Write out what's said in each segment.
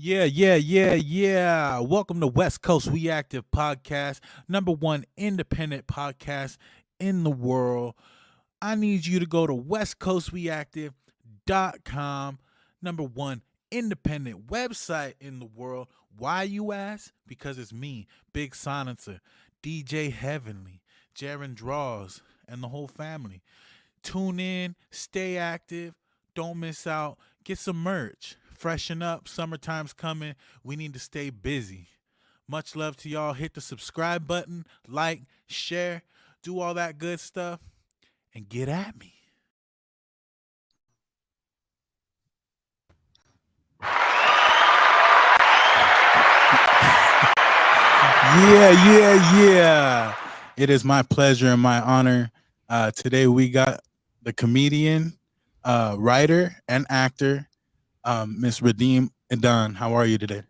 Yeah. Welcome to West Coast Reactive Podcast, number one independent podcast in the world. I need you to go to westcoastreactive.com, number one independent website in the world. Why, you ask? Because it's me, Big Silencer, DJ Heavenly, Jaron Draws, and the whole family. Tune in, stay active, don't miss out, get some merch, freshen up. Summertime's coming. We need to stay busy. Much love to y'all. Hit the subscribe button, like, share, do all that good stuff, and get at me. Yeah. It is my pleasure and my honor. Today we got the comedian, writer, and actor, Miss Reem Edan. How are you today?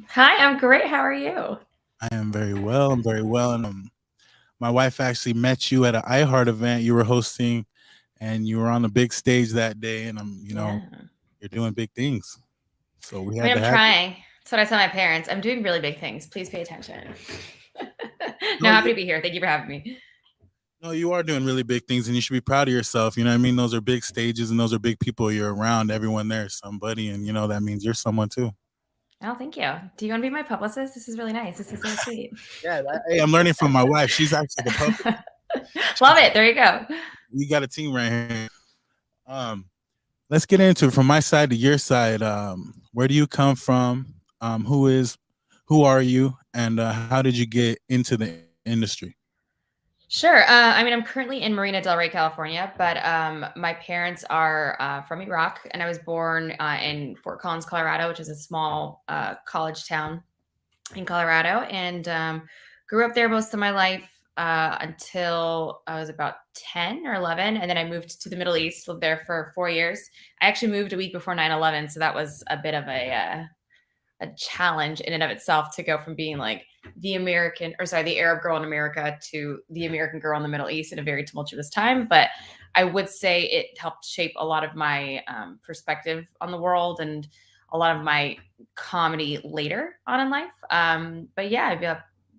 Hi, I'm great. How are you? I am very well. I'm very well. And my wife actually met you at an iHeart event you were hosting, and you were on the big stage that day. And Yeah. you're doing big things. So we I had mean, to I'm have you. trying. That's what I tell my parents. I'm doing really big things. Please pay attention. No, No, happy to be here. Thank you for having me. no, you are doing really big things, and you should be proud of yourself. You know what I mean? Those are big stages, and those are big people you're around. Everyone there is somebody, and that means you're someone too. Oh, thank you. Do you want to be my publicist? This is really nice. This is so sweet. Yeah, hey, I'm learning from my wife. She's actually the public. Love it. There you go. We got a team right here. Um, let's get into it from my side to your side. Where do you come from? Who are you, and how did you get into the industry? Sure. I mean, I'm currently in Marina Del Rey, California, but my parents are from Iraq, and I was born in Fort Collins, Colorado, which is a small college town in Colorado, and grew up there most of my life until I was about 10 or 11. And then I moved to the Middle East, lived there for 4 years. I actually moved a week before 9/11, so that was a bit of a challenge in and of itself to go from being like the Arab girl in America to the American girl in the Middle East in a very tumultuous time. But I would say it helped shape a lot of my perspective on the world and a lot of my comedy later on in life. But yeah, I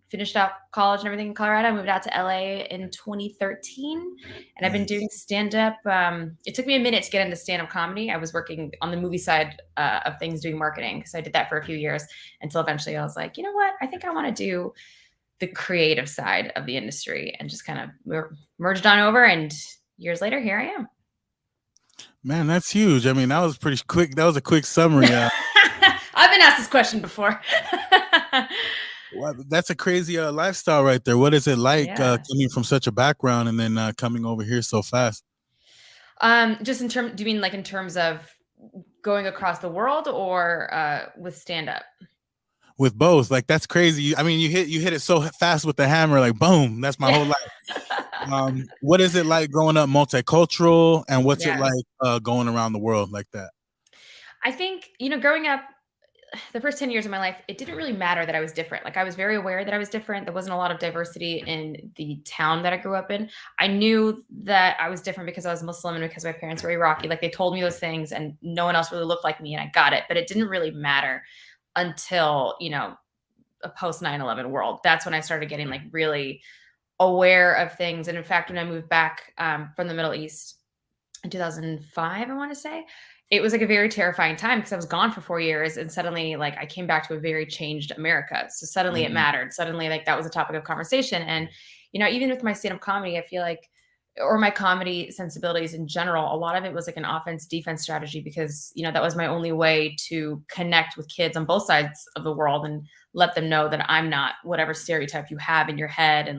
finished out college and everything in Colorado. I moved out to LA in 2013, and I've been doing stand up. It took me a minute to get into stand up comedy. I was working on the movie side of things, doing marketing, because I did that for a few years until eventually I was like, you know what? I think I want to do the creative side of the industry, and just kind of merged on over. And years later, here I am. Man, that's huge. I mean, that was pretty quick. That was a quick summary. I've been asked this question before. Well, that's a crazy lifestyle right there. What is it like Yeah. coming from such a background and then coming over here so fast? Just do you mean like in terms of going across the world, or with stand up? With both, like that's crazy. I mean, you hit it so fast with the hammer, like boom. That's my whole life. What is it like growing up multicultural, and what's it Yeah. like going around the world like that? I think, growing up, the first 10 years of my life, it didn't really matter that I was different. Like, I was very aware that I was different. There wasn't a lot of diversity in the town that I grew up in. I knew that I was different because I was Muslim and because my parents were Iraqi. Like, they told me those things, and no one else really looked like me, and I got it. But it didn't really matter until, a post 9/11 world. That's when I started getting like really aware of things. And in fact, when I moved back from the Middle East in 2005, I want to say, it was like a very terrifying time because I was gone for 4 years, and suddenly like I came back to a very changed America. So suddenly it mattered. Suddenly, like, that was a topic of conversation. And, even with my stand-up comedy, I feel like, or my comedy sensibilities in general, a lot of it was like an offense defense strategy, because, that was my only way to connect with kids on both sides of the world and let them know that I'm not whatever stereotype you have in your head.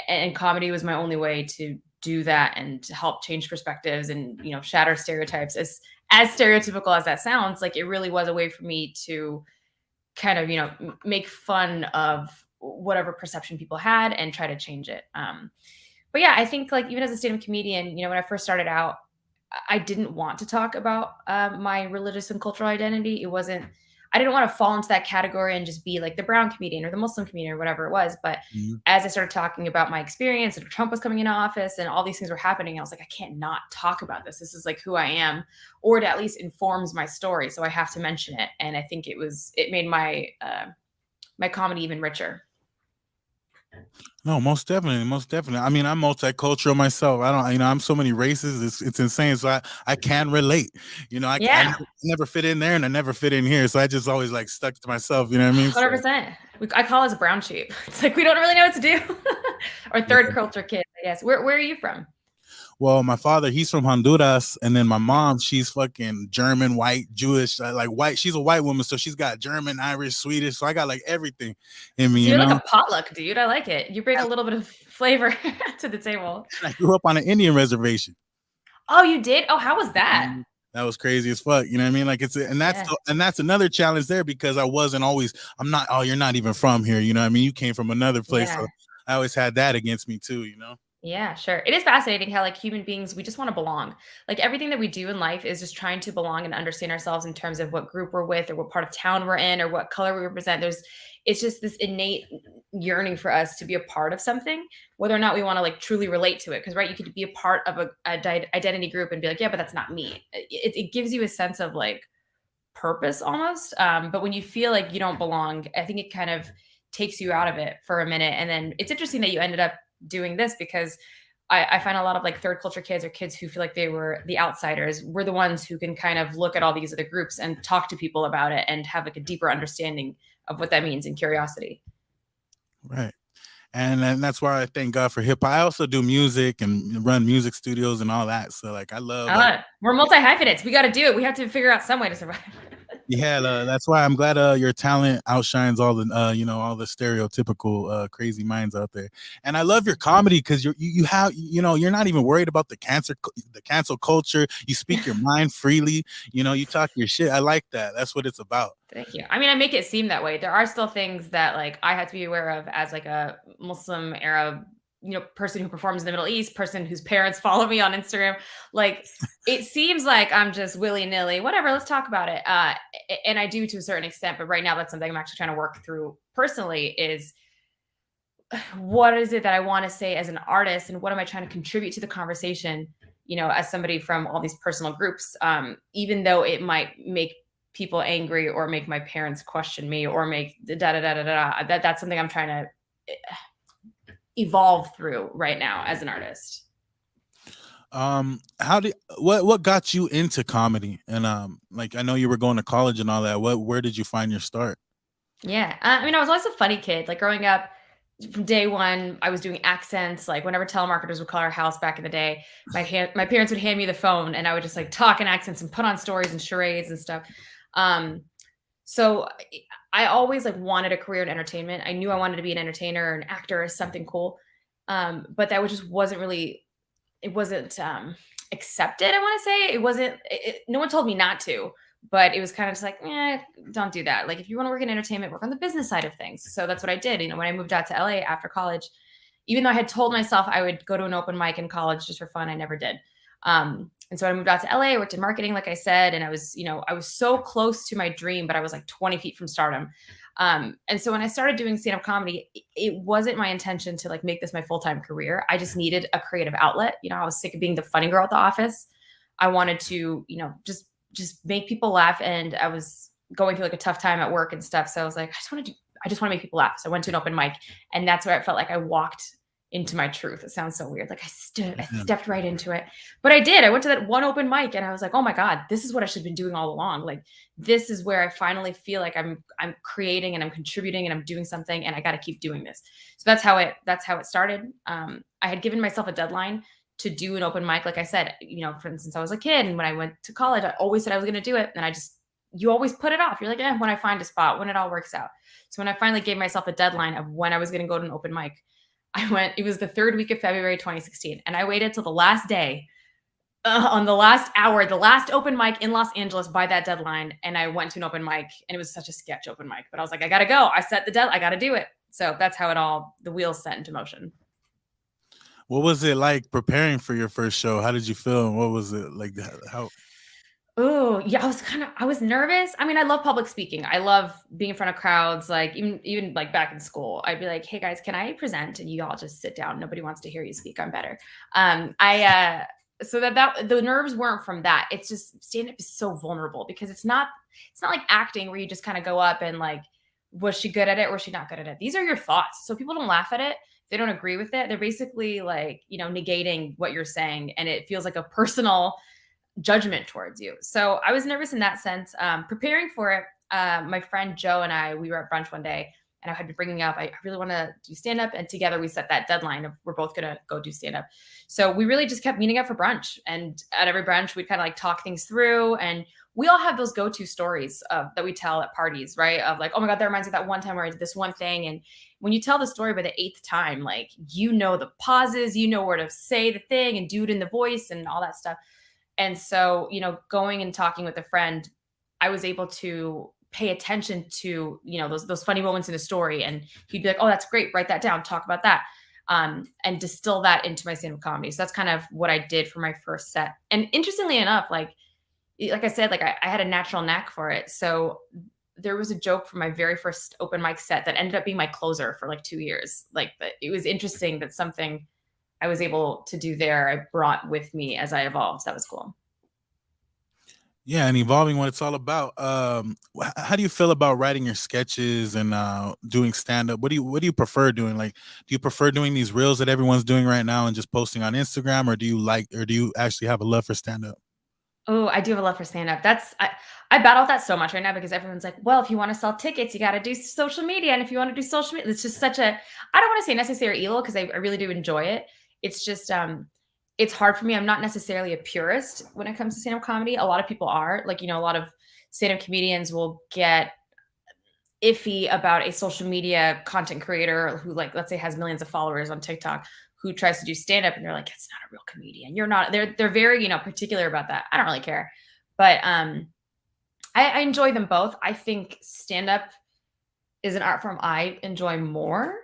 And comedy was my only way to do that and to help change perspectives and, shatter stereotypes. As stereotypical as that sounds, like, it really was a way for me to kind of, make fun of whatever perception people had and try to change it. But yeah, I think, like, even as a stand-up comedian, when I first started out, I didn't want to talk about my religious and cultural identity. It wasn't, I didn't want to fall into that category and just be like the brown comedian or the Muslim comedian or whatever it was. But Mhm. as I started talking about my experience and Trump was coming into office and all these things were happening, I was like, I can't not talk about this. This is like who I am, or it at least informs my story. So I have to mention it. And I think it made my comedy even richer. No, most definitely, most definitely. I mean, I'm multicultural myself. I don't, I'm so many races. It's insane. So I can relate. I Yeah, never fit in there, and I never fit in here. So I just always like stuck to myself. You know what I mean? So 100%. I call us brown sheep. It's like we don't really know what to do. Or third yeah. culture kids, I guess. Where are you from? Well, my father, he's from Honduras, and then my mom, she's fucking German, white, Jewish, like white. She's a white woman, so she's got German, Irish, Swedish. So I got like everything in me. So you're like a potluck, dude. I like it. You bring a little bit of flavor to the table. I grew up on an Indian reservation. Oh, you did? Oh, how was that? That was crazy as fuck. You know what I mean? Like Yeah. and that's another challenge there because I'm not, oh, you're not even from here. You know what I mean? You came from another place. So Yeah. I always had that against me too, you know? Yeah, sure. It is fascinating how, like, human beings, we just want to belong. Like, everything that we do in life is just trying to belong and understand ourselves in terms of what group we're with or what part of town we're in or what color we represent. It's just this innate yearning for us to be a part of something, whether or not we want to, like, truly relate to it. Because, right, you could be a part of identity group and be like, yeah, but that's not me. It gives you a sense of, like, purpose almost. But when you feel like you don't belong, I think it kind of takes you out of it for a minute. And then it's interesting that you ended up doing this because I find a lot of like third culture kids or kids who feel like they were the outsiders. We're the ones who can kind of look at all these other groups and talk to people about it and have like a deeper understanding of what that means and curiosity. Right. And that's why I thank God for hip hop. I also do music and run music studios and all that. So like I love like We're multi hyphenates. We got to do it. We have to figure out some way to survive. yeah, that's why I'm glad your talent outshines all the all the stereotypical crazy minds out there. And I love your comedy because you have you're not even worried about the cancel culture. You speak your mind freely. You talk your shit. I like that. That's what it's about. Thank you. I mean, I make it seem that way. There are still things that like I have to be aware of as like a Muslim Arab, person who performs in the Middle East, person whose parents follow me on Instagram. Like it seems like I'm just willy-nilly, whatever, let's talk about it. And I do to a certain extent, but right now that's something I'm actually trying to work through personally is what is it that I want to say as an artist and what am I trying to contribute to the conversation, as somebody from all these personal groups, even though it might make people angry or make my parents question me or make da da da da da. That's something I'm trying to evolve through right now as an artist. How did what got you into comedy? And like I know you were going to college and all that. Where did you find your start? Yeah. I mean, I was always a funny kid. Like growing up, from day one, I was doing accents. Like whenever telemarketers would call our house back in the day, my parents would hand me the phone, and I would just like talk in accents and put on stories and charades and stuff. Um, so I always like wanted a career in entertainment. I knew I wanted to be an entertainer or an actor or something cool. But that just wasn't really. It wasn't accepted. I want to say it wasn't. No one told me not to, but it was kind of just like, don't do that. Like if you want to work in entertainment, work on the business side of things. So that's what I did. When I moved out to LA after college, even though I had told myself I would go to an open mic in college just for fun, I never did. And so I moved out to LA, worked in marketing, like I said, and I was so close to my dream, but I was like 20 feet from stardom. And so when I started doing stand-up comedy, it wasn't my intention to like make this my full-time career. I just needed a creative outlet. I was sick of being the funny girl at the office. I wanted to, just make people laugh. And I was going through like a tough time at work and stuff. So I was like, I just want to make people laugh. So I went to an open mic, and that's where I felt like I walked into my truth. It sounds so weird. Like I stepped right into it, but I did. I went to that one open mic and I was like, oh my God, this is what I should have been doing all along. Like, this is where I finally feel like I'm creating and I'm contributing and I'm doing something, and I got to keep doing this. So that's how it started. I had given myself a deadline to do an open mic. Like I said, for instance, I was a kid, and when I went to college, I always said I was going to do it. And you always put it off. You're like, when I find a spot, when it all works out. So when I finally gave myself a deadline of when I was going to go to an open mic, it was the third week of February 2016. And I waited till the last day, on the last hour, the last open mic in Los Angeles by that deadline. And I went to an open mic, and it was such a sketch open mic, but I was like, I got to go. I set the deadline. I got to do it. So that's how the wheels set into motion. What was it like preparing for your first show? How did you feel? And what was it like? How? Oh, yeah, I was nervous. I mean, I love public speaking. I love being in front of crowds, like, even, like, back in school, I'd be like, "Hey, guys, can I present?" And you all just sit down. Nobody wants to hear you speak. I'm better. So that the nerves weren't from that. It's just stand-up is so vulnerable because it's not like acting where you just kinda go up and, like, was she good at it or was she not good at it? These are your thoughts. So people don't laugh at it. They don't agree with it. They're basically, like, negating what you're saying, and it feels like a personal judgment towards you. So I was nervous in that sense. Preparing for it, my friend Joe and I, we were at brunch one day, and I had been bringing up, I really want to do stand up. And together we set that deadline of we're both going to go do stand up. So we really just kept meeting up for brunch. And at every brunch, we'd kind of like talk things through. And we all have those go to stories that we tell at parties, right? Of like, oh my God, that reminds me of that one time where I did this one thing. And when you tell the story by the eighth time, like, the pauses, where to say the thing and do it in the voice and all that stuff. And so, going and talking with a friend, I was able to pay attention to, those funny moments in a story. And he'd be like, "Oh, that's great. Write that down. Talk about that." And distill that into my stand-up comedy. So that's kind of what I did for my first set. And interestingly enough, like I said, like I had a natural knack for it. So there was a joke from my very first open mic set that ended up being my closer for like 2 years. Like it was interesting that something I was able to do there, I brought with me as I evolved. So that was cool. Yeah, and evolving what it's all about. How do you feel about writing your sketches and doing stand up? What do you prefer doing? Like, do you prefer doing these reels that everyone's doing right now and just posting on Instagram, or do you actually have a love for stand up? Oh, I do have a love for stand-up. I battle that so much right now because everyone's like, "Well, if you wanna sell tickets, you gotta do social media, and if you wanna do social media," it's just such a I don't wanna say necessary evil because I really do enjoy it. It's just, it's hard for me. I'm not necessarily a purist when it comes to stand-up comedy. A lot of people are. Like, a lot of stand-up comedians will get iffy about a social media content creator who, like, let's say has millions of followers on TikTok who tries to do stand up and they're like, it's not a real comedian. You're not they're very, particular about that. I don't really care. But I enjoy them both. I think stand up is an art form I enjoy more.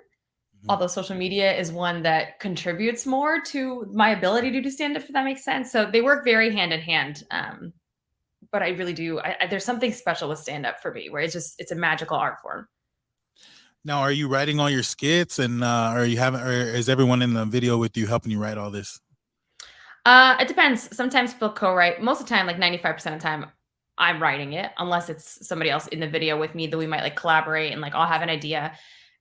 Mhm. Although social media is one that contributes more to my ability to do stand up, if that makes sense. So they work very hand in hand. But I really do. There's something special with stand up for me where it's a magical art form. Now, are you writing all your skits, and or is everyone in the video with you helping you write all this? It depends. Sometimes people co-write. Most of the time, like 95% of the time, I'm writing it, unless it's somebody else in the video with me that we might like collaborate and like I'll have an idea,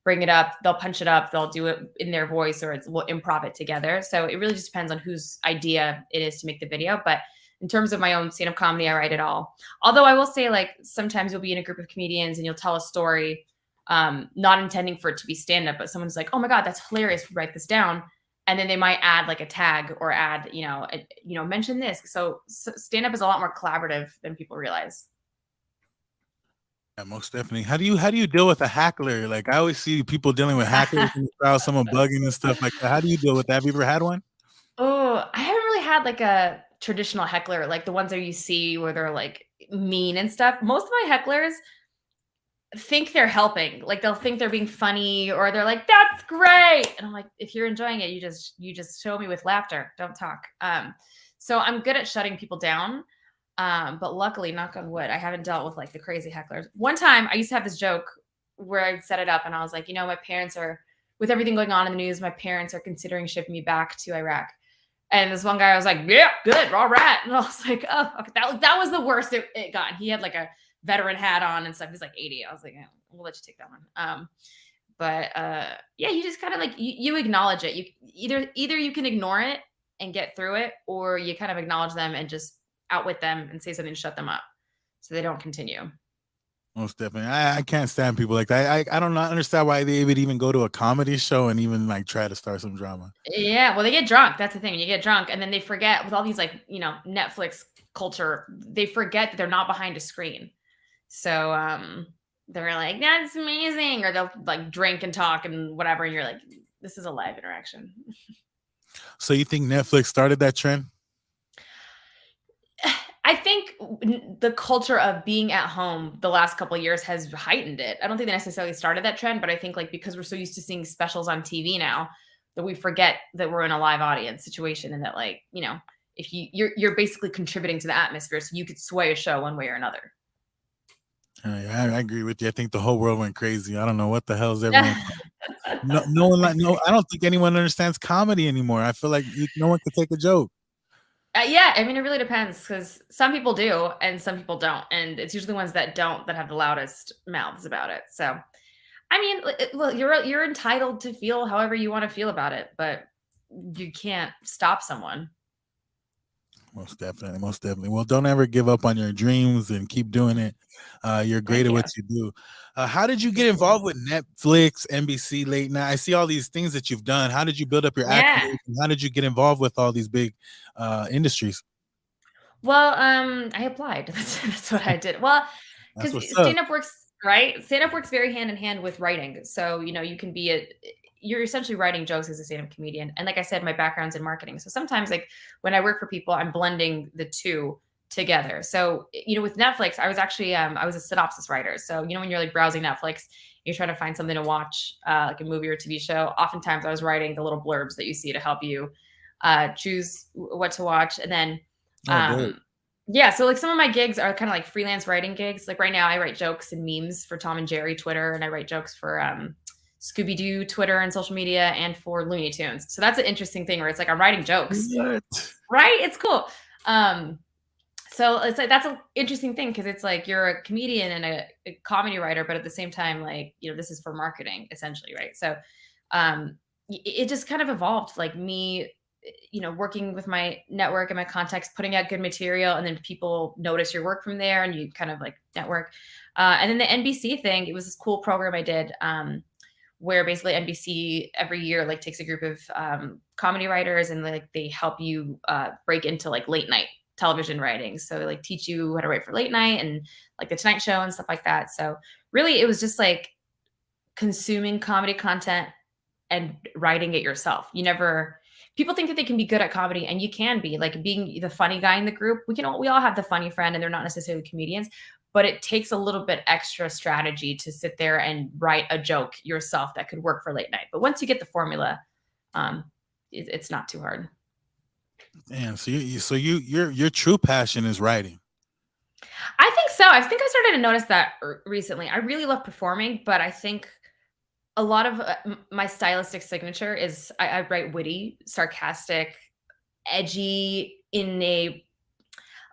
bring it up, they'll punch it up, they'll do it in their voice or we'll improv it together. So it really just depends on whose idea it is to make the video. But in terms of my own stand-up comedy, I write it all. Although I will say, like, sometimes you'll be in a group of comedians and you'll tell a story, not intending for it to be stand-up, but someone's like, "Oh my God, that's hilarious. Write this down." And then they might add like a tag or add, mention this. So stand up is a lot more collaborative than people realize. Yeah, most definitely. How do you deal with a hackler? Like, I always see people dealing with hacklers in the crowd, someone bugging and stuff like that. How do you deal with that? Have you ever had one? Oh, I haven't really had like a traditional heckler, like the ones that you see where they're like mean and stuff. Most of my hecklers think they're helping. Like they'll think they're being funny or they're like, "That's great." And I'm like, if you're enjoying it, you just show me with laughter. Don't talk. So I'm good at shutting people down. But luckily, knock on wood, I haven't dealt with like the crazy hecklers. One time I used to have this joke where I'd set it up and I was like, my parents are with everything going on in the news, my parents are considering shipping me back to Iraq. And this one guy was like, "Yeah, good, all right." And I was like, "Oh, okay." That was the worst it got. He had like a veteran hat on and stuff. He's like 80. I was like, "Yeah, we'll let you take that one." But yeah, you just kind of like you acknowledge it. You either you can ignore it and get through it, or you kind of acknowledge them and just outwit them and say something to shut them up so they don't continue. Most definitely. I can't stand people like that. I don't understand why they would even go to a comedy show and even like try to start some drama. Yeah, well, they get drunk. That's the thing. You get drunk, and then they forget with all these like Netflix culture. They forget that they're not behind a screen. So they're like, "That's amazing," or they'll like drink and talk and whatever, and you're like, "This is a live interaction." So you think Netflix started that trend? I think the culture of being at home the last couple of years has heightened it. I don't think they necessarily started that trend, but I think like because we're so used to seeing specials on TV now that we forget that we're in a live audience situation and that like, if you're basically contributing to the atmosphere, so you could sway a show one way or another. I agree with you. I think the whole world went crazy. I don't know what the hell is everyone. No one like no. I don't think anyone understands comedy anymore. I feel like no one could take a joke. Yeah, I mean, it really depends because some people do and some people don't, and it's usually the ones that don't that have the loudest mouths about it. So, I mean, well, you're entitled to feel however you want to feel about it, but you can't stop someone. Most definitely, most definitely. Well, don't ever give up on your dreams and keep doing it. You're great Thank at you. what you do. How did you get Appreciate it. involved with Netflix, NBC late night? I see all these things that you've done. How did you build up your Yeah. accolades? And how did you get involved with all these big industries? Well, I applied. That's what I did. Well, That's because what's up. stand-up works right? Stand-up works very hand in hand with writing. So, you can be you're essentially writing jokes as a stand-up comedian. And like I said, my background's in marketing. So sometimes like when I work for people, I'm blending the two together. So, with Netflix, I was actually I was a synopsis writer. So, when you're like browsing Netflix, you're trying to find something to watch, like a movie or TV show. Oftentimes I was writing the little blurbs that you see to help you choose what to watch. And then Oh, dope. um, yeah, so like some of my gigs are kind of like freelance writing gigs. Like right now, I write jokes and memes for Tom and Jerry Twitter, and I write jokes for Scooby Doo Twitter and social media, and for Looney Tunes. So that's an interesting thing where it's like I'm writing jokes, What? right? It's cool. Um, so it's like that's an interesting thing because it's like you're a comedian and a comedy writer, but at the same time, like this is for marketing essentially, right? So it just kind of evolved, like me working with my network and my contacts, putting out good material, and then people notice your work from there, and you kind of like network. And then the NBC thing, it was this cool program I did, where basically NBC every year like takes a group of comedy writers and like they help you break into like late night television writing. So they like teach you how to write for late night and like the Tonight Show and stuff like that. So really, it was just like consuming comedy content and writing it yourself. People think that they can be good at comedy, and you can be, like being the funny guy in the group. We all have the funny friend and they're not necessarily comedians, but it takes a little bit extra strategy to sit there and write a joke yourself that could work for late night. But once you get the formula, um, it's not too hard. Damn. Your true passion is writing. I think so. I think I started to notice that recently. I really love performing, but I think a lot of my stylistic signature is I write witty, sarcastic, edgy in a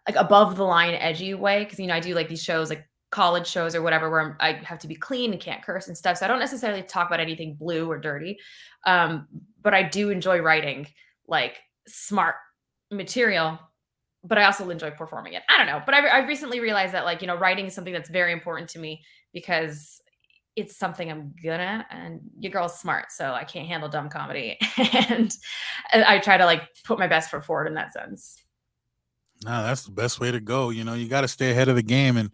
like above the line edgy way because I do like these shows like college shows or whatever where I have to be clean and can't curse and stuff. So I don't necessarily talk about anything blue or dirty, um, but I do enjoy writing like smart material. But I also enjoy performing it. I don't know, but I've recently realized that like writing is something that's very important to me because it's something I'm good at, and your girl's smart, so I can't handle dumb comedy. and I try to like put my best foot forward in that sense. No, that's the best way to go. You got to stay ahead of the game. And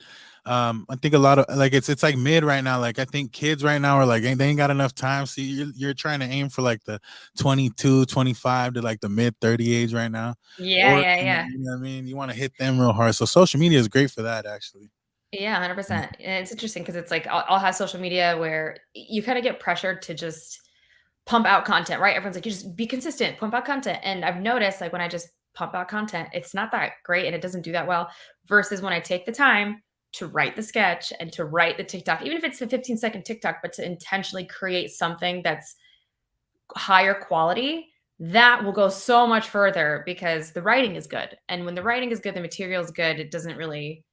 I think a lot of like it's like mid right now. Like I think kids right now are like they ain't got enough time. So you're trying to aim for like the 22, 25 to like the mid 30 age right now. Yeah, Or yeah, yeah. you know what I mean? You want to hit them real hard. So social media is great for that actually. Yeah, 100%. And it's interesting because it's like I'll have social media where you kind of get pressured to just pump out content, right? Everyone's like, you just be consistent, pump out content. And I've noticed like when I just pump out content, it's not that great and it doesn't do that well versus when I take the time to write the sketch and to write the TikTok, even if it's a 15-second TikTok, but to intentionally create something that's higher quality, that will go so much further because the writing is good. And when the writing is good, the material is good. It doesn't really,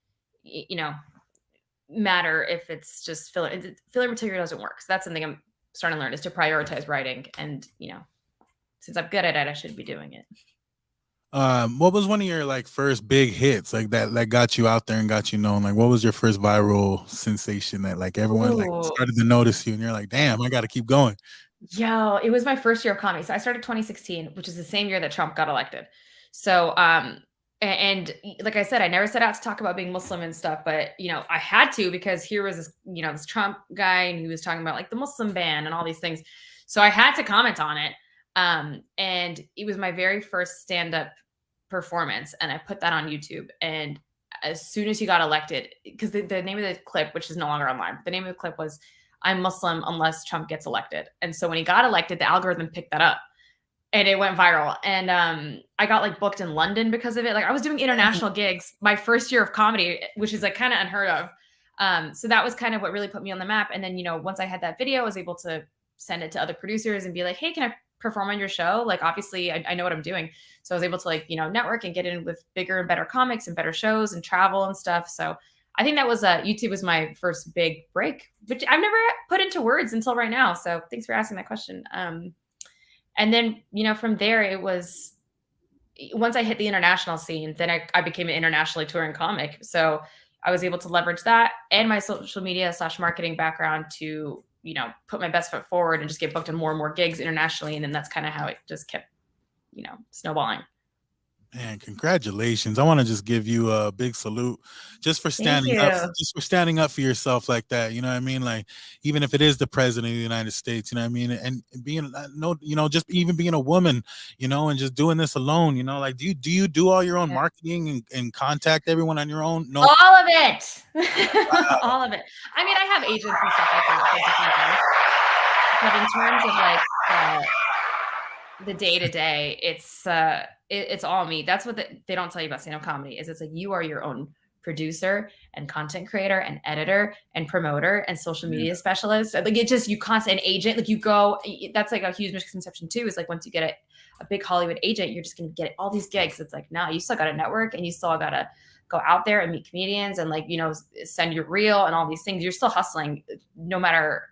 matter if it's just filler. Filler material doesn't work. So that's something I'm starting to learn is to prioritize writing. And, since I'm good at it, I should be doing it. What was one of your like first big hits like that got you out there and got you known? Like what was your first viral sensation that like everyone like Ooh, started to notice you and you're like, damn, I got to keep going. yo, it was my first year of comedy. So I started 2016, which is the same year that Trump got elected. So, and like I said, I never set out to talk about being Muslim and stuff, but I had to because here was this, this Trump guy and he was talking about like the Muslim ban and all these things. So I had to comment on it. And it was my very first stand-up performance, and I put that on YouTube. And as soon as he got elected, because the name of the clip, which is no longer online, the name of the clip was "I'm Muslim unless Trump gets elected." And so when he got elected, the algorithm picked that up. and it went viral. And I got like booked in London because of it. Like I was doing international gigs my first year of comedy, which is like kind of unheard of. So that was kind of what really put me on the map. And then, once I had that video, I was able to send it to other producers and be like, hey, can I perform on your show? Like, obviously, I know what I'm doing. So I was able to like, network and get in with bigger and better comics and better shows and travel and stuff. So I think that was YouTube was my first big break, which I've never put into words until right now. So thanks for asking that question. And then, from there, it was once I hit the international scene, then I became an internationally touring comic. So I was able to leverage that and my social media / marketing background to, put my best foot forward and just get booked on more and more gigs internationally. And then that's kind of how it just kept, snowballing. Man, congratulations. I want to just give you a big salute just for Thank standing up, you. just for standing up for yourself like that. You know what I mean? Like, even if it is the president of the United States, you know what I mean? And being, no, just even being a woman, and just doing this alone, like, do you do all your own Yeah. marketing and contact everyone on your own? No. All of it. Wow. All of it. I mean, I have agents and stuff like that for different things. But in terms of like the day to day, it's all me. That's what they don't tell you about stand-up comedy is it's like you are your own producer and content creator and editor and promoter and social Yeah. media specialist. Like it just you constant agent. Like you go. That's like a huge misconception too. Is like once you get a big Hollywood agent, you're just gonna get all these gigs. It's like no, you still got to network and you still got to go out there and meet comedians and like send your reel and all these things. You're still hustling no matter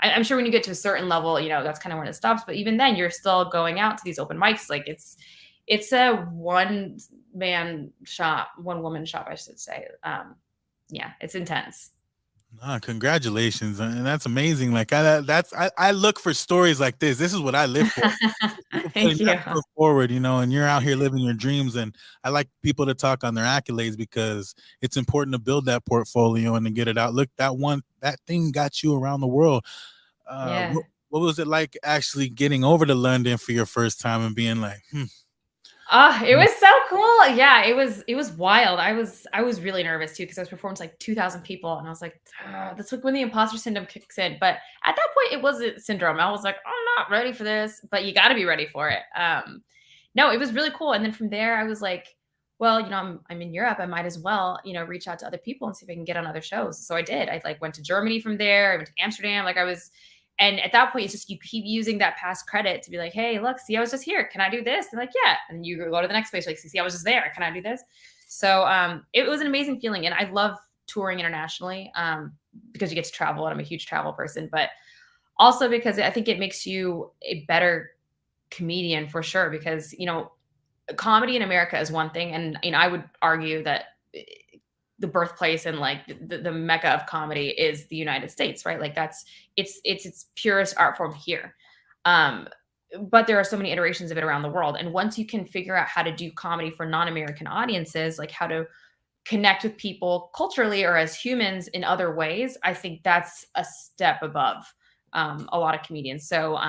I'm sure when you get to a certain level, that's kind of when it stops. But even then, you're still going out to these open mics. Like it's a one woman shop, I should say. Yeah, it's intense. Congratulations, and that's amazing. Like I look for stories like this. This is what I live for. People putting Thank you. that foot forward, and you're out here living your dreams. And I like people to talk on their accolades because it's important to build that portfolio and to get it out. Look, that thing got you around the world. Yeah. What was it like actually getting over to London for your first time and being like, It was so cool. Yeah, it was wild. I was really nervous too because I was performing to like 2,000 people, and I was like, that's like when the imposter syndrome kicks in. But at that point, it wasn't syndrome. I was like, I'm not ready for this, but you got to be ready for it. No, it was really cool. And then from there, I was like, well, I'm in Europe. I might as well, reach out to other people and see if I can get on other shows. So I did. I like went to Germany from there. I went to Amsterdam. And at that point, it's just you keep using that past credit to be like, hey, look, see, I was just here. Can I do this? They're like, yeah. And you go to the next place, like, see, I was just there. Can I do this? So it was an amazing feeling. And I love touring internationally because you get to travel. And I'm a huge travel person, but also because I think it makes you a better comedian for sure. Because, comedy in America is one thing. And, I would argue that the birthplace and like the mecca of comedy is the United States, right? Like it's its purest art form here. But there are so many iterations of it around the world. And once you can figure out how to do comedy for non-American audiences, like how to connect with people culturally or as humans in other ways, I think that's a step above a lot of comedians. So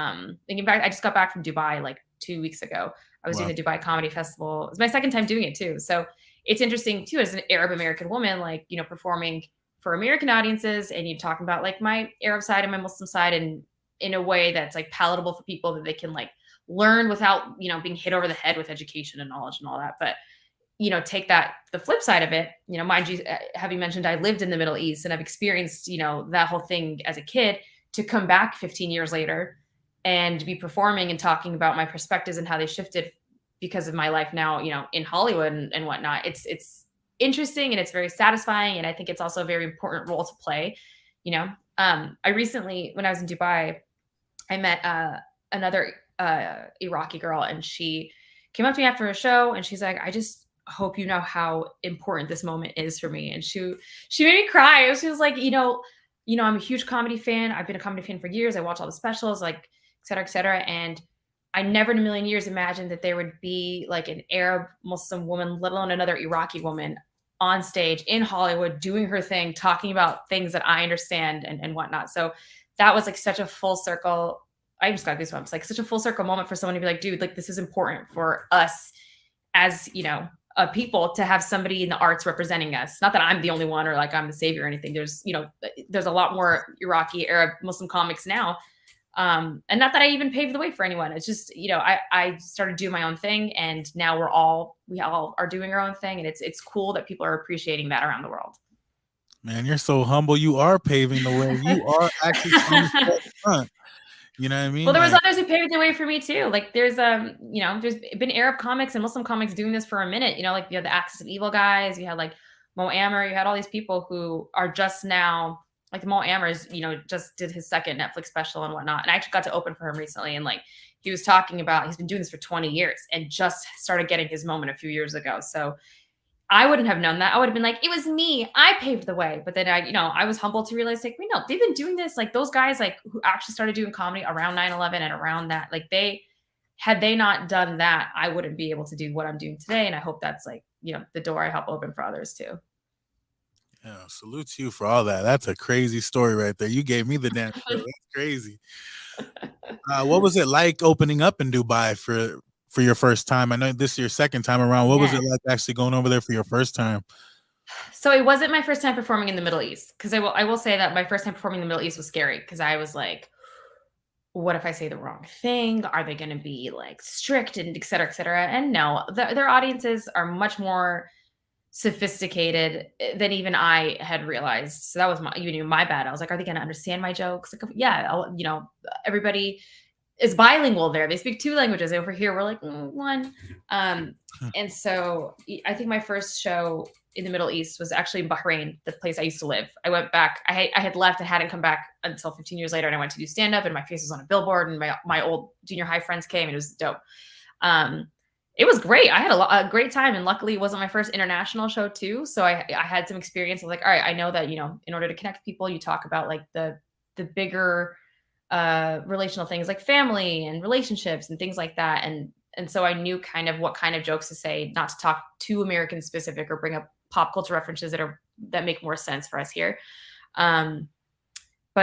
thinking back, I just got back from Dubai like 2 weeks ago. I was wow. doing the Dubai Comedy Festival. It's my second time doing it too. So it's interesting too, as an Arab American woman, like, performing for American audiences and you talking about like my Arab side and my Muslim side and in a way that's like palatable for people that they can like learn without, being hit over the head with education and knowledge and all that. But, take the flip side of it, mind you, having mentioned I lived in the Middle East and I've experienced, that whole thing as a kid to come back 15 years later and be performing and talking about my perspectives and how they shifted because of my life now, in Hollywood and whatnot. It's interesting and it's very satisfying. And I think it's also a very important role to play. I recently, when I was in Dubai, I met another Iraqi girl and she came up to me after a show and she's like, I just hope you know how important this moment is for me. And she made me cry. She was like, I'm a huge comedy fan. I've been a comedy fan for years. I watch all the specials, like, et cetera, et cetera. And I never in a million years imagined that there would be like an Arab Muslim woman, let alone another Iraqi woman on stage in Hollywood doing her thing, talking about things that I understand and whatnot. So that was like such a full circle. I just got goosebumps, like such a full circle moment for someone to be like, dude, like this is important for us as, people to have somebody in the arts representing us. Not that I'm the only one or like I'm the savior or anything. There's a lot more Iraqi, Arab, Muslim comics now. And not that I even paved the way for anyone. It's just, I started doing my own thing, and now we all are doing our own thing, and it's cool that people are appreciating that around the world. Man, you're so humble. You are paving the way. You are actually trying to step front. You know what I Well, mean? there was Like, others who paved the way for me too. Like there's been Arab comics and Muslim comics doing this for a minute. Like you had the Axis of Evil guys, you had like Maior, you had all these people who are just now, like Maior is, just did his second Netflix special and whatnot. And I actually got to open for him recently, and like he was talking about he's been doing this for 20 years and just started getting his moment a few years ago. So I wouldn't have known that. I would have been like, it was me. I paved the way. But then I was humbled to realize, like, no, they've been doing this. Like those guys, like who actually started doing comedy around 9/11 and around that, like had they not done that, I wouldn't be able to do what I'm doing today. And I hope that's like, the door I help open for others too. yeah, salute to you for all that. That's a crazy story right there. You gave me the damn show. That's crazy. What was it like opening up in Dubai for your first time? I know this is your second time around. What was Yeah. it like actually going over there for your first time? So it wasn't my first time performing in the Middle East, because I will say that my first time performing in the Middle East was scary, because I was like, what if I say the wrong thing? Are they going to be like strict and et cetera, et cetera? And no, their audiences are much more sophisticated than even I had realized. So that was my bad. I was like, are they going to understand my jokes? Like, yeah, everybody is bilingual there. They speak two languages. Over here, we're like one. And so I think my first show in the Middle East was actually in Bahrain, the place I used to live. I went back. I had left. I hadn't come back until 15 years later, and I went to do stand up, and my face was on a billboard, and my old junior high friends came, and it was dope. It was great. I had a great time, and luckily it wasn't my first international show too. So I had some experience of like, all right, I know that, in order to connect people, you talk about like the bigger relational things like family and relationships and things like that. And so I knew kind of what kind of jokes to say, not to talk too American specific or bring up pop culture references that make more sense for us here. But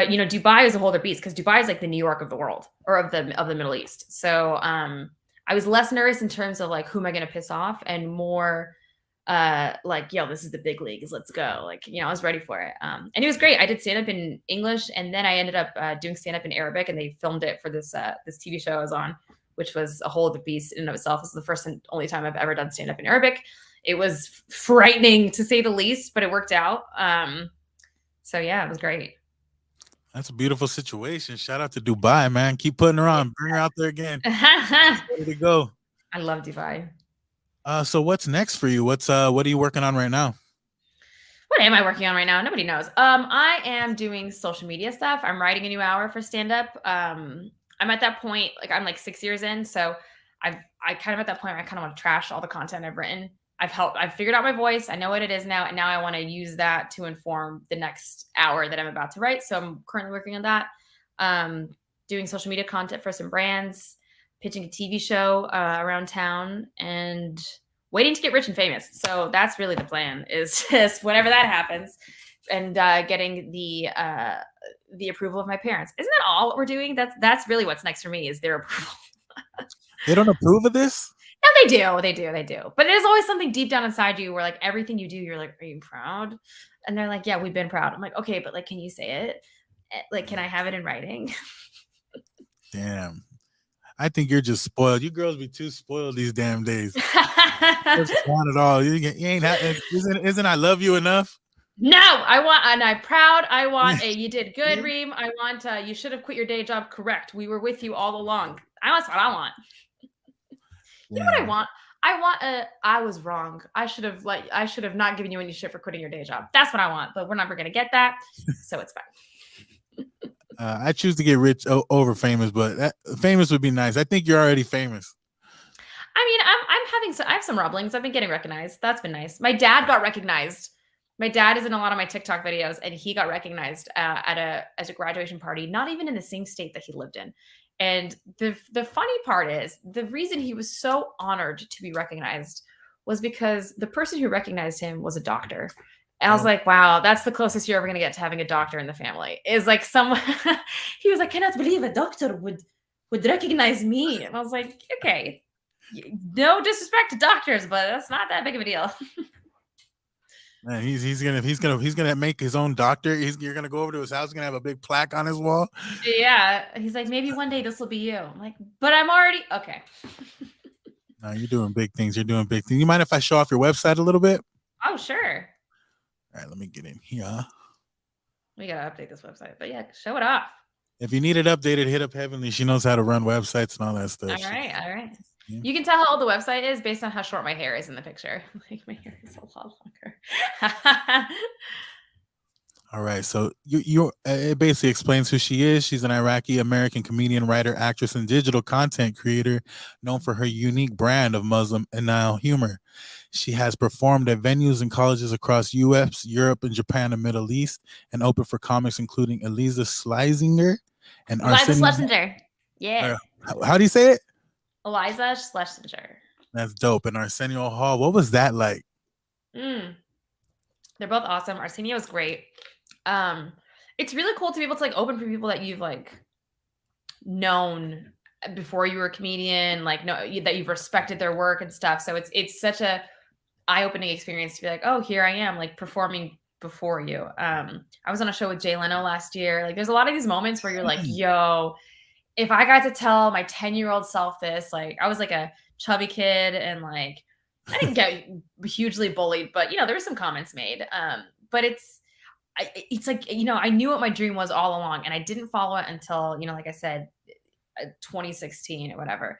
Dubai is a whole other beast, because Dubai is like the New York of the world, or of the Middle East. So I was less nervous in terms of like, who am I going to piss off, and more like, yo, this is the big leagues, let's go. Like, I was ready for it. And it was great. I did stand up in English, and then I ended up doing stand up in Arabic, and they filmed it for this TV show I was on, which was a whole other beast in and of itself. This is the first and only time I've ever done stand up in Arabic. It was frightening to say the least, but it worked out. So yeah, it was great. That's a beautiful situation. Shout out to Dubai, man. Keep putting her on. Bring her out there again. Ready to go. I love Dubai. So what's next for you? What are you working on right now? What am I working on right now? Nobody knows. I am doing social media stuff. I'm writing a new hour for stand up. I'm at that point, like I'm like 6 years in, so I kind of at that point where I kind of want to trash all the content I've written. I've figured out my voice. I know what it is now, and now I want to use that to inform the next hour that I'm about to write. So I'm currently working on that. Doing social media content for some brands, pitching a TV show around town, and waiting to get rich and famous. So that's really the plan, is just whenever that happens, and getting the approval of my parents. Isn't that all we're doing? That's really what's next for me, is their approval. They don't approve of this? No, they do. But there's always something deep down inside you where like everything you do, you're like, are you proud? And they're like, yeah, we've been proud. I'm like, okay, but like, can you say it? Like, can I have it in writing? Damn. I think you're just spoiled. You girls be too spoiled these damn days. Just want it all. You ain't isn't I love you enough? No, I'm proud. I want a, you did good, Reem. I want, you should have quit your day job. Correct. We were with you all along. That's what I want. You know what I want? I want I was wrong. I should have not given you any shit for quitting your day job. That's what I want, but we're never going to get that. So it's fine. I choose to get rich over famous, but famous would be nice. I think you're already famous. I mean, I have some rumblings. I've been getting recognized. That's been nice. My dad got recognized. My dad is in a lot of my TikTok videos, and he got recognized at a graduation party, not even in the same state that he lived in. And the funny part is, the reason he was so honored to be recognized was because the person who recognized him was a doctor. And I was like, wow, that's the closest you're ever going to get to having a doctor in the family. Is like someone, he was like, cannot believe a doctor would recognize me. And I was like, okay, no disrespect to doctors, but that's not that big of a deal. Man, he's gonna make his own doctor. You're gonna go over to his house. He's gonna have a big plaque on his wall. Yeah, he's like, maybe one day this will be you. I'm like, but I'm already okay. No, you're doing big things. You're doing big things. You mind if I show off your website a little bit? Oh, sure. All right, let me get in here. We gotta update this website, but yeah, show it off. If you need it updated, hit up Heavenly. She knows how to run websites and all that stuff. All right, all right. Yeah. You can tell how old the website is based on how short my hair is in the picture. Like my hair is a lot longer. All right, so it basically explains who she is. She's an Iraqi American comedian, writer, actress, and digital content creator known for her unique brand of Muslim and Nile humor. She has performed at venues and colleges across U.S., Europe, and Japan and Middle East, and opened for comics including Eliza Schlesinger and Eliza Arsenio. Schlesinger. Yeah. How do you say it? Eliza Schlesinger. That's dope. And Arsenio Hall, what was that like? They're both awesome. Arsenio is great. It's really cool to be able to like open for people that you've like known before you were a comedian, like that you've respected their work and stuff. So it's such a eye-opening experience to be like, oh, here I am, like performing before you. I was on a show with Jay Leno last year. Like, there's a lot of these moments where you're like, yo, if I got to tell my 10-year-old self this, like, I was like a chubby kid and like, I didn't get hugely bullied, but there were some comments made. But it's like, I knew what my dream was all along, and I didn't follow it until, like I said, 2016 or whatever.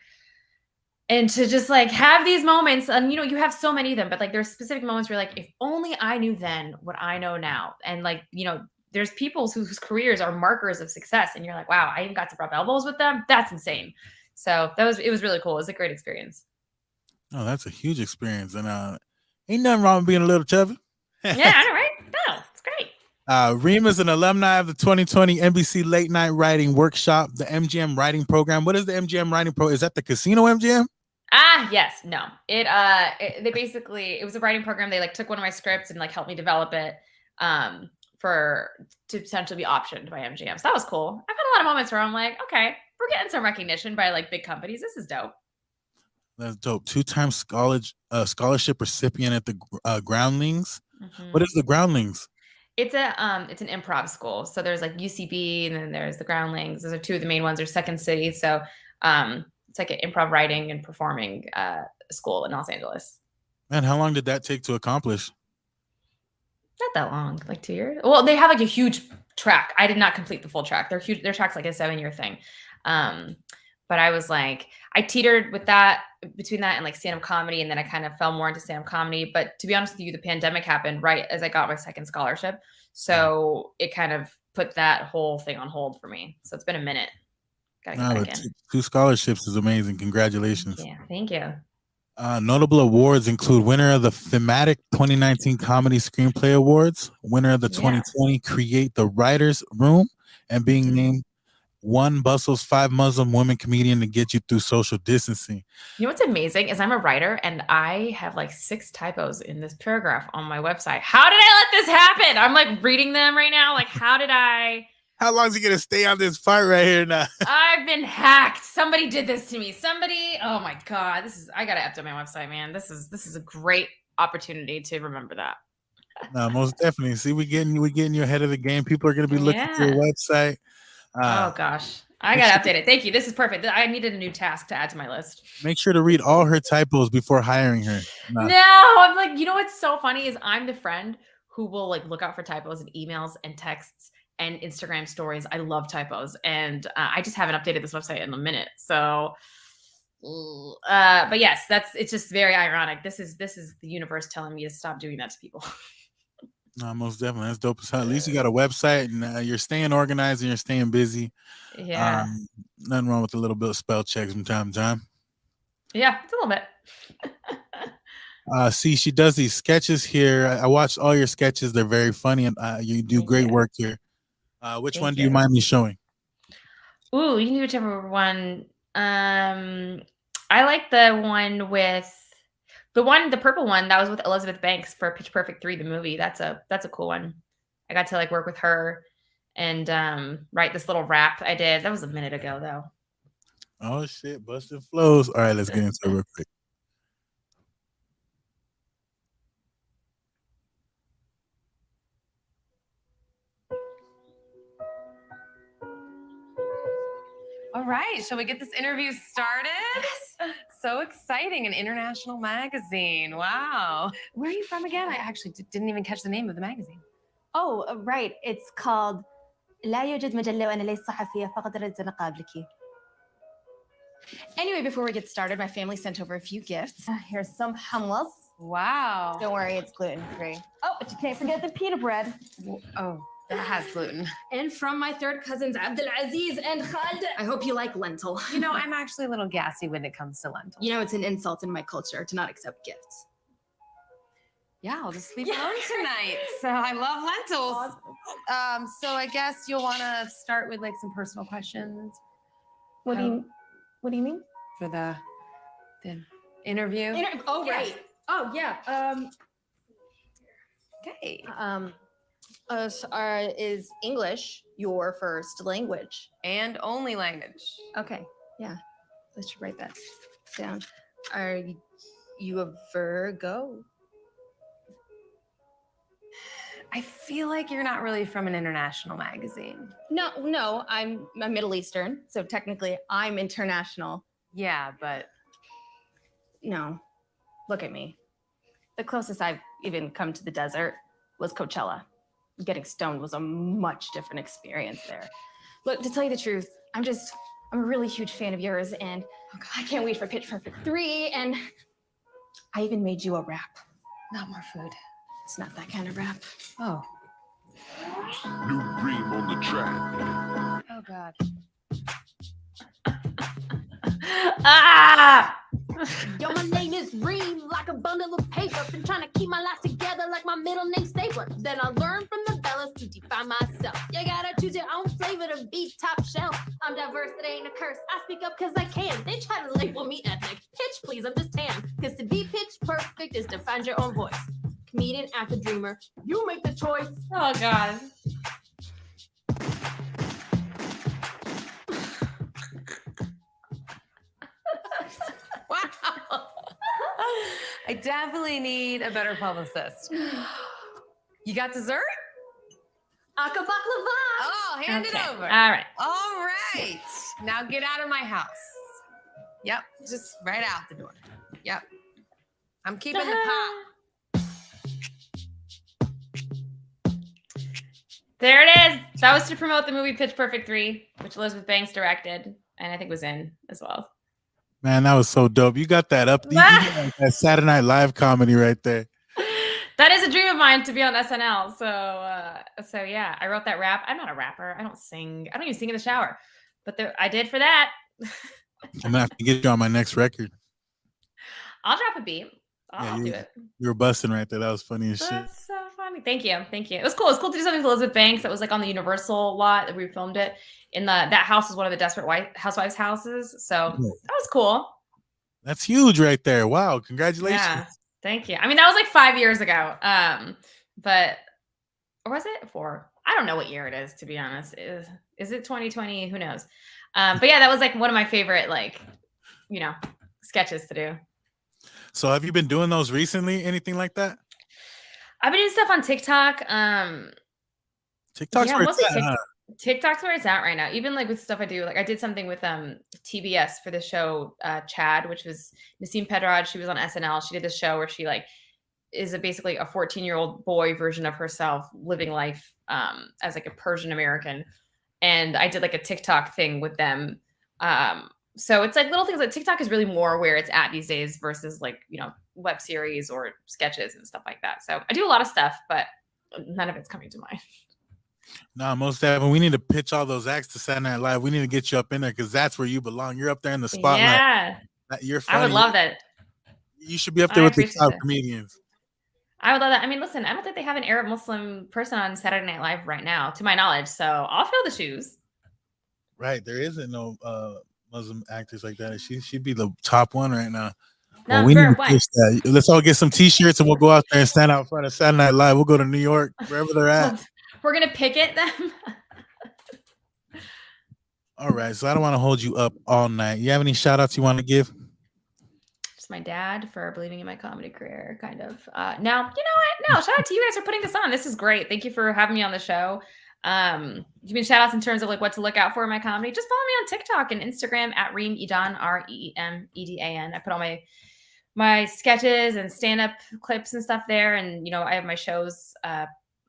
And to just like have these moments, and you have so many of them, but like there's specific moments where like, if only I knew then what I know now. And like, there's people whose careers are markers of success, and you're like, wow, I even got to rub elbows with them. That's insane. So it was really cool. It was a great experience. Oh, that's a huge experience. And ain't nothing wrong with being a little chubby. Yeah, I know, right? No, it's great. Reem is an alumni of the 2020 NBC Late Night Writing Workshop, the MGM Writing Program. What is the MGM Writing Pro? Is that the casino MGM? Yes, no. It was a writing program. They like took one of my scripts and like helped me develop it to potentially be optioned by MGM. So that was cool. I've had a lot of moments where I'm like, okay, we're getting some recognition by like big companies. This is dope. That's dope. 2-time scholarship recipient at the Groundlings. Mm-hmm. What is the Groundlings? It's an improv school. So there's like UCB, and then there's the Groundlings. Those are two of the main ones. There's Second City. So it's like an improv writing and performing school in Los Angeles. Man, how long did that take to accomplish? Not that long, like 2 years. Well, they have like a huge track. I did not complete the full track. They're huge. Their track's like a 7-year thing. But I was like, I teetered with that, between that and like stand-up comedy, and then I kind of fell more into stand-up comedy. But to be honest with you, the pandemic happened right as I got my second scholarship. So it kind of put that whole thing on hold for me. So it's been a minute. Gotta get back in. 2 scholarships is amazing. Congratulations. Yeah, thank you. Notable awards include winner of the Thematic 2019 Comedy Screenplay Awards, winner of the 2020 Create the Writers Room, and being named one Bustle's 5 Muslim women comedian to get you through social distancing. You know what's amazing is I'm a writer, and I have like 6 typos in this paragraph on my website. How did I let this happen? I'm like reading them right now. Like, how did I? How long is he gonna stay on this part right here now? I've been hacked. Somebody did this to me. Oh my God. I gotta update my website, man. This is a great opportunity to remember that. No, most definitely. See, we getting you ahead of the game. People are gonna be looking for your website. Oh gosh. I gotta update it. Thank you. This is perfect. I needed a new task to add to my list. Make sure to read all her typos before hiring her. No, I'm like, what's so funny is I'm the friend who will like look out for typos in emails and texts and Instagram stories. I love typos, and I just haven't updated this website in a minute. So, but yes, it's just very ironic. This is the universe telling me to stop doing that to people. No, most definitely. That's dope as hell. At least you got a website, and you're staying organized and you're staying busy. Yeah. Nothing wrong with a little bit of spell checks from time to time. Yeah, it's a little bit. See, she does these sketches here. I watched all your sketches. They're very funny, and you do great work here. Which one do you mind me showing? Ooh, you can do whichever one. I like the one with the purple one that was with Elizabeth Banks for Pitch Perfect 3, the movie. That's a cool one. I got to like work with her and write this little rap I did. That was a minute ago though. Oh shit, busted flows. All right, let's get into it real quick. All right, shall we get this interview started? Yes. So exciting, an international magazine. Wow. Where are you from again? I actually didn't even catch the name of the magazine. Oh, right. It's called لا يوجد مجلة وأنا ليس صحفية فقط أردت أن أقابلك. Anyway, before we get started, my family sent over a few gifts. Here's some hummus. Wow. Don't worry, it's gluten-free. Oh, but you can't forget the pita bread. Oh, that has gluten. And from my third cousins, Abdulaziz and Khalid. I hope you like lentil. You know, I'm actually a little gassy when it comes to lentils. You know, it's an insult in my culture to not accept gifts. Yeah, I'll just sleep alone tonight. So I love lentils. Awesome. So I guess you'll want to start with like some personal questions. What do you mean? For the interview? Oh, Yeah. right. Oh, yeah. Okay. Is English your first language? And only language. Okay, yeah. Let's write that down. Are you a Virgo? I feel like you're not really from an international magazine. No, I'm Middle Eastern, so technically I'm international. Yeah, but No, look at me. The closest I've even come to the desert was Coachella. Getting stoned was a much different experience there. Look, to tell you the truth, I'm a really huge fan of yours, and I can't wait for Pitch Perfect 3, and I even made you a rap. not more food. It's not that kind of rap. Oh. New Reem on the track. Oh, God. Ah! Yo, my name is Reem, like a bundle of paper. Been trying to keep my life together like my middle name Stapler. Then I learned from the fellas to define myself. You gotta choose your own flavor to be top shelf. I'm diverse, it ain't a curse. I speak up cause I can. They try to label me ethnic. Pitch please, I'm just tan. Cause to be pitch perfect is to find your own voice. Comedian, actor, dreamer, you make the choice. Oh God. Wow. I definitely need a better publicist. You got dessert? Akabaklava. Oh, hand it over. All right. All right. Now get out of my house. Yep. Just right out the door. Yep. I'm keeping the pot. There it is. That was to promote the movie Pitch Perfect 3, which Elizabeth Banks directed and I think was in as well. Man, that was so dope. You got that up. You got that Saturday Night Live comedy right there. That is a dream of mine to be on SNL. So yeah, I wrote that rap. I'm not a rapper. I don't sing. I don't even sing in the shower. But I did for that. I'm gonna have to get you on my next record. I'll drop a beat. I'll do it. You were busting right there. That was funny as shit. That's so funny. Thank you. It was cool. It was cool to do something with Elizabeth Banks that was like on the Universal lot that we filmed it. That house was one of the Desperate Housewives houses. So that was cool. That's huge right there. Wow. Congratulations. Yeah. Thank you. I mean, that was like 5 years ago. Or was it 4? I don't know what year it is, to be honest. Is it 2020? Who knows? But yeah, that was like one of my favorite, sketches to do. So have you been doing those recently? Anything like that? I've been doing stuff on TikTok. TikTok's where it's at, huh? TikTok's where it's at right now. Even like with stuff I do, like I did something with TBS for the show Chad, which was Nassim Pedrad. She was on SNL. She did this show where she is basically a 14-year-old boy version of herself living life as like a Persian American. And I did like a TikTok thing with them. So it's like little things. Like TikTok is really more where it's at these days versus web series or sketches and stuff like that. So I do a lot of stuff, but none of it's coming to mind. No, most definitely. We need to pitch all those acts to Saturday Night Live. We need to get you up in there because that's where you belong. You're up there in the spotlight. Yeah. You're funny. I would love that. You should be up there with the top comedians. I would love that. I mean, listen, I don't think they have an Arab Muslim person on Saturday Night Live right now, to my knowledge. So I'll fill the shoes. Right. There isn't no Muslim actors like that. She'd be the top one right now. No, well, we need to push that. Let's all get some t-shirts and we'll go out there and stand out in front of Saturday Night Live. We'll go to New York, wherever they're at. We're going to picket them. All right. So I don't want to hold you up all night. You have any shout outs you want to give? Just my dad for believing in my comedy career, kind of. Now, you know what? No, shout out to you guys for putting this on. This is great. Thank you for having me on the show. Giving shout outs in terms of like what to look out for in my comedy. Just follow me on TikTok and Instagram at Reem Edan, Reemedan. I put all my sketches and stand-up clips and stuff there. And, you know, I have my shows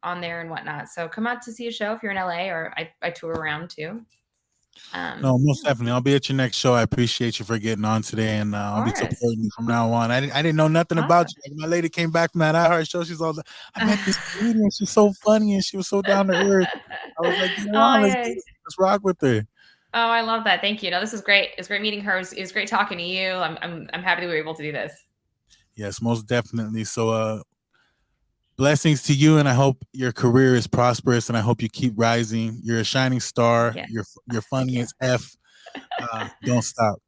on there and whatnot. So come out to see a show if you're in LA, or I tour around too. No, most definitely. I'll be at your next show. I appreciate you for getting on today, and I'll be course. supporting you from now on. I didn't know nothing about you. Like, my lady came back from that iHeart show. She's all like, I met this comedian. She's so funny, and she was so down to earth. I was like, you know, let's rock with her. Oh, I love that. Thank you. No, this was great. It was great meeting her. It was great talking to you. I'm happy that we were able to do this. Yes, most definitely. So, blessings to you, and I hope your career is prosperous, and I hope you keep rising. You're a shining star. Yes. You're funny as F. Don't stop.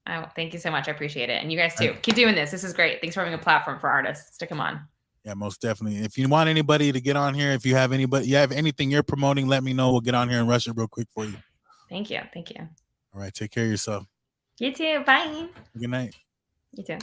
Oh, thank you so much. I appreciate it. And you guys too. Keep doing this. This is great. Thanks for having a platform for artists to come on. Yeah, most definitely. If you want anybody to get on here, if you have anything you're promoting, let me know. We'll get on here and rush it real quick for you. Thank you. Thank you. All right. Take care of yourself. You too. Bye. Good night. You too.